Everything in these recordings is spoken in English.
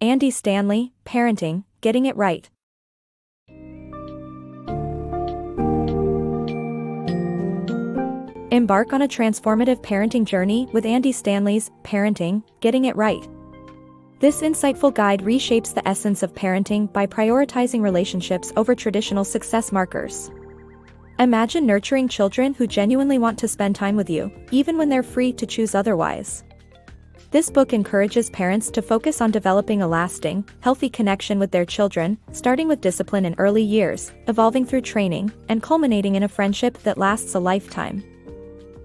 Andy Stanley, Parenting, Getting It Right. Embark on a transformative parenting journey with Andy Stanley's Parenting, Getting It Right. This insightful guide reshapes the essence of parenting by prioritizing relationships over traditional success markers. Imagine nurturing children who genuinely want to spend time with you, even when they're free to choose otherwise. This book encourages parents to focus on developing a lasting, healthy connection with their children, starting with discipline in early years, evolving through training, and culminating in a friendship that lasts a lifetime.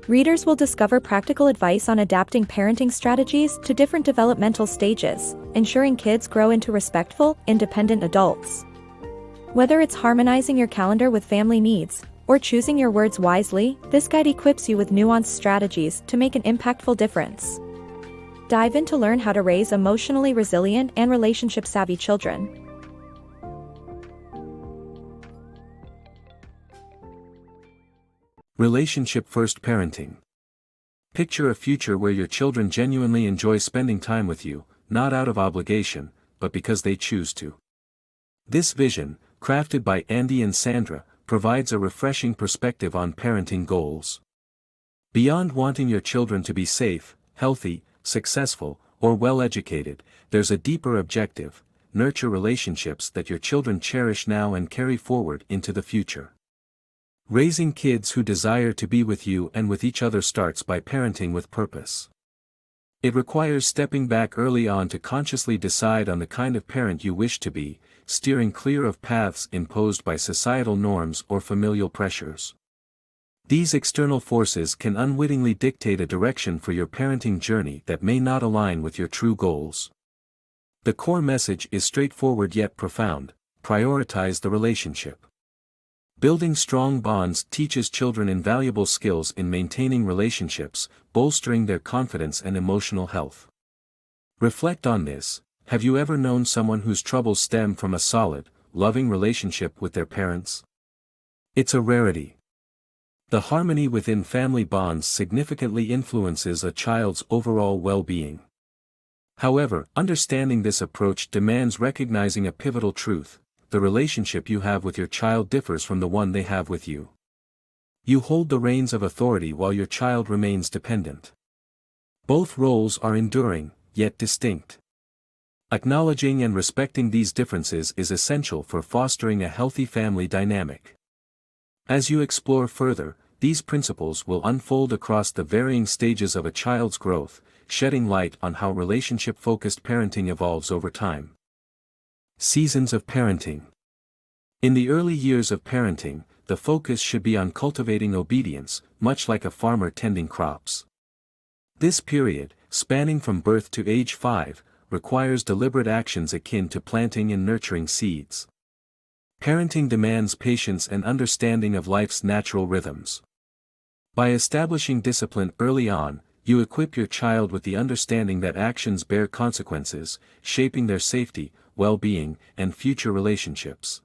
Readers will discover practical advice on adapting parenting strategies to different developmental stages, ensuring kids grow into respectful, independent adults. Whether it's harmonizing your calendar with family needs, or choosing your words wisely, this guide equips you with nuanced strategies to make an impactful difference. Dive in to learn how to raise emotionally resilient and relationship-savvy children. Relationship-first parenting. Picture a future where your children genuinely enjoy spending time with you, not out of obligation, but because they choose to. This vision, crafted by Andy and Sandra, provides a refreshing perspective on parenting goals. Beyond wanting your children to be safe, healthy, successful, or well-educated, there's a deeper objective: nurture relationships that your children cherish now and carry forward into the future. Raising kids who desire to be with you and with each other starts by parenting with purpose. It requires stepping back early on to consciously decide on the kind of parent you wish to be, steering clear of paths imposed by societal norms or familial pressures. These external forces can unwittingly dictate a direction for your parenting journey that may not align with your true goals. The core message is straightforward yet profound: prioritize the relationship. Building strong bonds teaches children invaluable skills in maintaining relationships, bolstering their confidence and emotional health. Reflect on this: have you ever known someone whose troubles stem from a solid, loving relationship with their parents? It's a rarity. The harmony within family bonds significantly influences a child's overall well-being. However, understanding this approach demands recognizing a pivotal truth: the relationship you have with your child differs from the one they have with you. You hold the reins of authority while your child remains dependent. Both roles are enduring, yet distinct. Acknowledging and respecting these differences is essential for fostering a healthy family dynamic. As you explore further, these principles will unfold across the varying stages of a child's growth, shedding light on how relationship-focused parenting evolves over time. Seasons of parenting. In the early years of parenting, the focus should be on cultivating obedience, much like a farmer tending crops. This period, spanning from birth to age 5, requires deliberate actions akin to planting and nurturing seeds. Parenting demands patience and understanding of life's natural rhythms. By establishing discipline early on, you equip your child with the understanding that actions bear consequences, shaping their safety, well-being, and future relationships.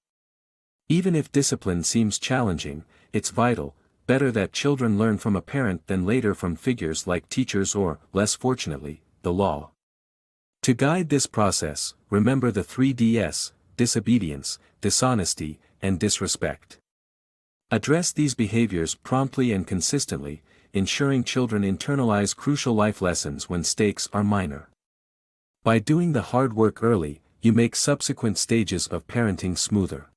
Even if discipline seems challenging, it's vital: better that children learn from a parent than later from figures like teachers or, less fortunately, the law. To guide this process, remember the 3 Ds: disobedience, dishonesty, and disrespect. Address these behaviors promptly and consistently, ensuring children internalize crucial life lessons when stakes are minor. By doing the hard work early, you make subsequent stages of parenting smoother.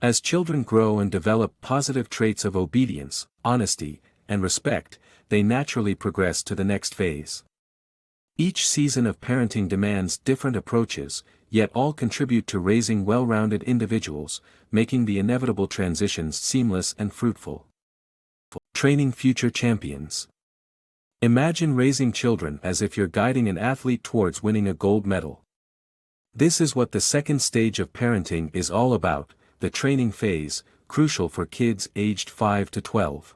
As children grow and develop positive traits of obedience, honesty, and respect, they naturally progress to the next phase. Each season of parenting demands different approaches, yet all contribute to raising well-rounded individuals, making the inevitable transitions seamless and fruitful. Training future champions. Imagine raising children as if you're guiding an athlete towards winning a gold medal. This is what the second stage of parenting is all about: the training phase, crucial for kids aged 5 to 12.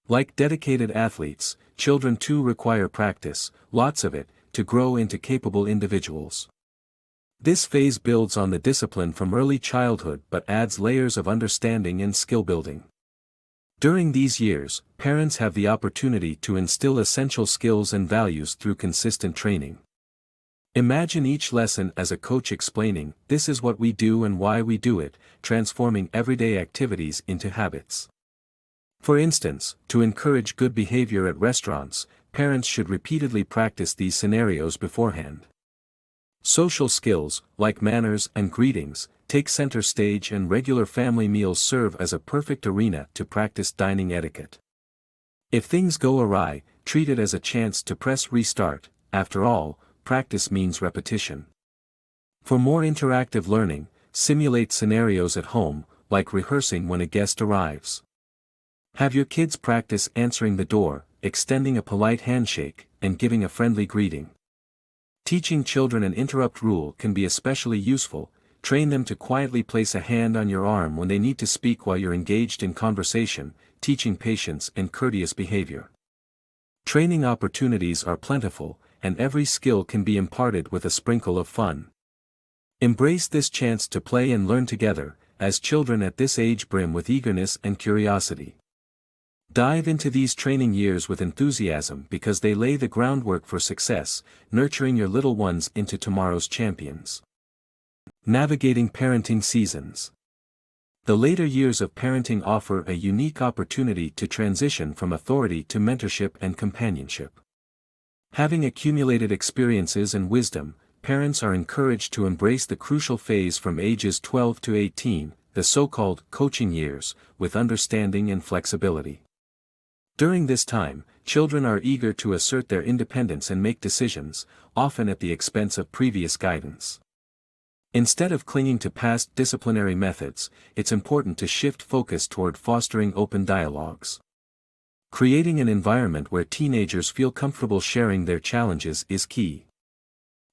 Like dedicated athletes, children too require practice, lots of it, to grow into capable individuals. This phase builds on the discipline from early childhood but adds layers of understanding and skill building. During these years, parents have the opportunity to instill essential skills and values through consistent training. Imagine each lesson as a coach explaining, "This is what we do and why we do it," transforming everyday activities into habits. For instance, to encourage good behavior at restaurants, parents should repeatedly practice these scenarios beforehand. Social skills, like manners and greetings, take center stage, and regular family meals serve as a perfect arena to practice dining etiquette. If things go awry, treat it as a chance to press restart. After all, practice means repetition. For more interactive learning, simulate scenarios at home, like rehearsing when a guest arrives. Have your kids practice answering the door, extending a polite handshake, and giving a friendly greeting. Teaching children an interrupt rule can be especially useful. Train them to quietly place a hand on your arm when they need to speak while you're engaged in conversation, teaching patience and courteous behavior. Training opportunities are plentiful, and every skill can be imparted with a sprinkle of fun. Embrace this chance to play and learn together, as children at this age brim with eagerness and curiosity. Dive into these training years with enthusiasm because they lay the groundwork for success, nurturing your little ones into tomorrow's champions. Navigating parenting seasons. The later years of parenting offer a unique opportunity to transition from authority to mentorship and companionship. Having accumulated experiences and wisdom, parents are encouraged to embrace the crucial phase from ages 12 to 18, the so-called coaching years, with understanding and flexibility. During this time, children are eager to assert their independence and make decisions, often at the expense of previous guidance. Instead of clinging to past disciplinary methods, it's important to shift focus toward fostering open dialogues. Creating an environment where teenagers feel comfortable sharing their challenges is key.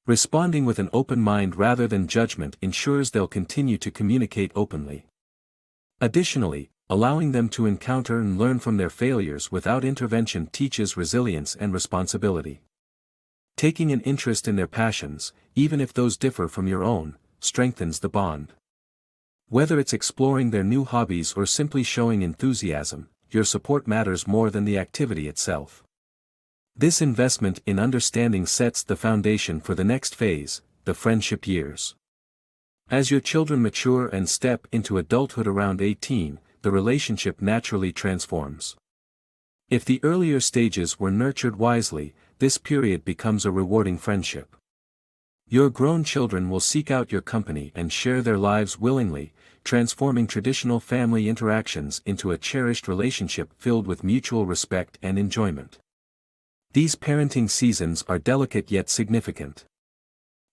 Responding with an open mind rather than judgment ensures they'll continue to communicate openly. Additionally, allowing them to encounter and learn from their failures without intervention teaches resilience and responsibility. Taking an interest in their passions, even if those differ from your own, strengthens the bond. Whether it's exploring their new hobbies or simply showing enthusiasm, your support matters more than the activity itself. This investment in understanding sets the foundation for the next phase, the friendship years. As your children mature and step into adulthood around 18, the relationship naturally transforms. If the earlier stages were nurtured wisely, this period becomes a rewarding friendship. Your grown children will seek out your company and share their lives willingly, transforming traditional family interactions into a cherished relationship filled with mutual respect and enjoyment. These parenting seasons are delicate yet significant.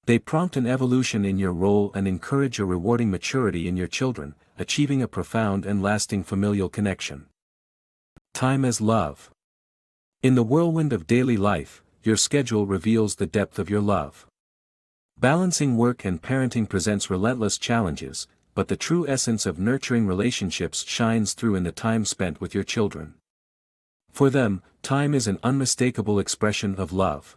They prompt an evolution in your role and encourage a rewarding maturity in your children, achieving a profound and lasting familial connection. Time as love. In the whirlwind of daily life, your schedule reveals the depth of your love. Balancing work and parenting presents relentless challenges, but the true essence of nurturing relationships shines through in the time spent with your children. For them, time is an unmistakable expression of love.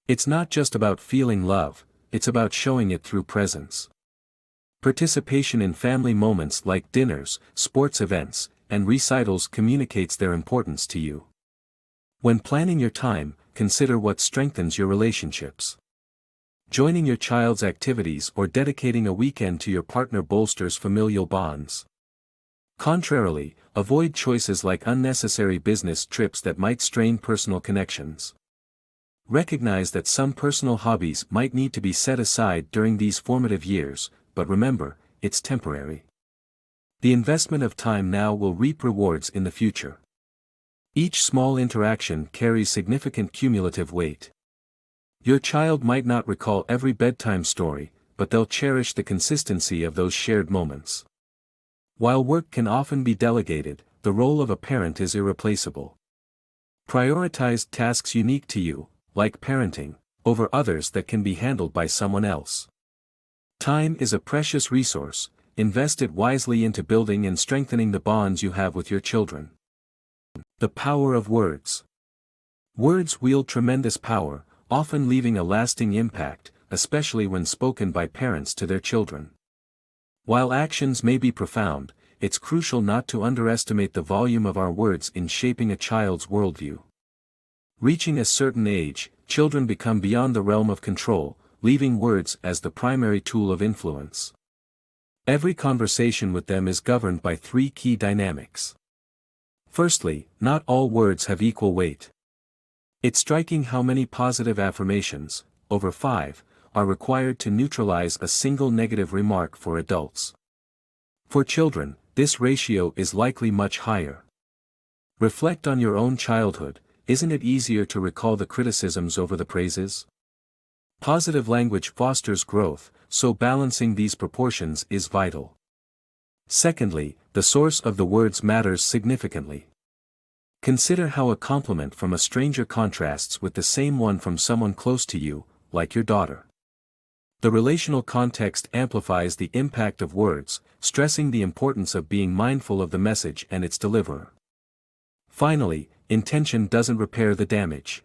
It's not just about feeling love, it's about showing it through presence. Participation in family moments like dinners, sports events, and recitals communicates their importance to you. When planning your time, consider what strengthens your relationships. Joining your child's activities or dedicating a weekend to your partner bolsters familial bonds. Contrarily, avoid choices like unnecessary business trips that might strain personal connections. Recognize that some personal hobbies might need to be set aside during these formative years, but remember, it's temporary. The investment of time now will reap rewards in the future. Each small interaction carries significant cumulative weight. Your child might not recall every bedtime story, but they'll cherish the consistency of those shared moments. While work can often be delegated, the role of a parent is irreplaceable. Prioritize tasks unique to you, like parenting, over others that can be handled by someone else. Time is a precious resource. Invest it wisely into building and strengthening the bonds you have with your children. The power of words. Words wield tremendous power, often leaving a lasting impact, especially when spoken by parents to their children. While actions may be profound, it's crucial not to underestimate the volume of our words in shaping a child's worldview. Reaching a certain age, children become beyond the realm of control, leaving words as the primary tool of influence. Every conversation with them is governed by three key dynamics. Firstly, not all words have equal weight. It's striking how many positive affirmations, over 5, are required to neutralize a single negative remark for adults. For children, this ratio is likely much higher. Reflect on your own childhood. Isn't it easier to recall the criticisms over the praises? Positive language fosters growth, so balancing these proportions is vital. Secondly, the source of the words matters significantly. Consider how a compliment from a stranger contrasts with the same one from someone close to you, like your daughter. The relational context amplifies the impact of words, stressing the importance of being mindful of the message and its deliverer. Finally, intention doesn't repair the damage.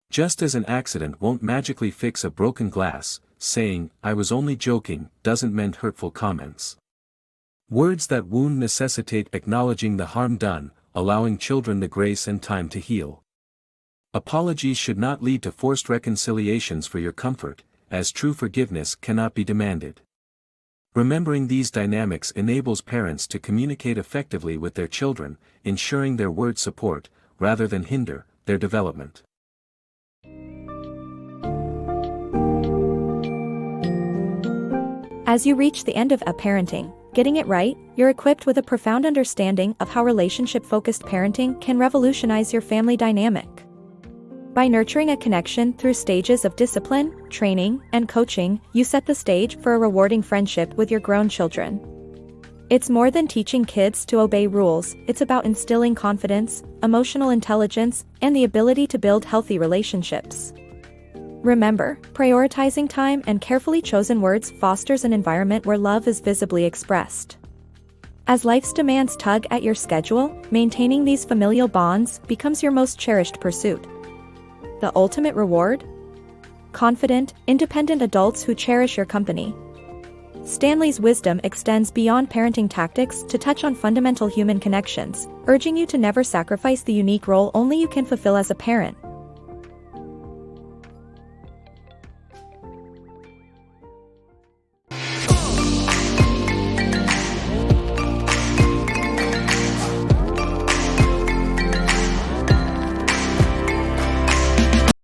Just as an accident won't magically fix a broken glass, saying, "I was only joking," doesn't mend hurtful comments. Words that wound necessitate acknowledging the harm done, allowing children the grace and time to heal. Apologies should not lead to forced reconciliations for your comfort, as true forgiveness cannot be demanded. Remembering these dynamics enables parents to communicate effectively with their children, ensuring their words support, rather than hinder, their development. As you reach the end of Parenting, Getting It Right, you're equipped with a profound understanding of how relationship-focused parenting can revolutionize your family dynamic. By nurturing a connection through stages of discipline, training, and coaching, you set the stage for a rewarding friendship with your grown children. It's more than teaching kids to obey rules, it's about instilling confidence, emotional intelligence, and the ability to build healthy relationships. Remember, prioritizing time and carefully chosen words fosters an environment where love is visibly expressed. As life's demands tug at your schedule, maintaining these familial bonds becomes your most cherished pursuit. The ultimate reward? Confident, independent adults who cherish your company. Stanley's wisdom extends beyond parenting tactics to touch on fundamental human connections, urging you to never sacrifice the unique role only you can fulfill as a parent.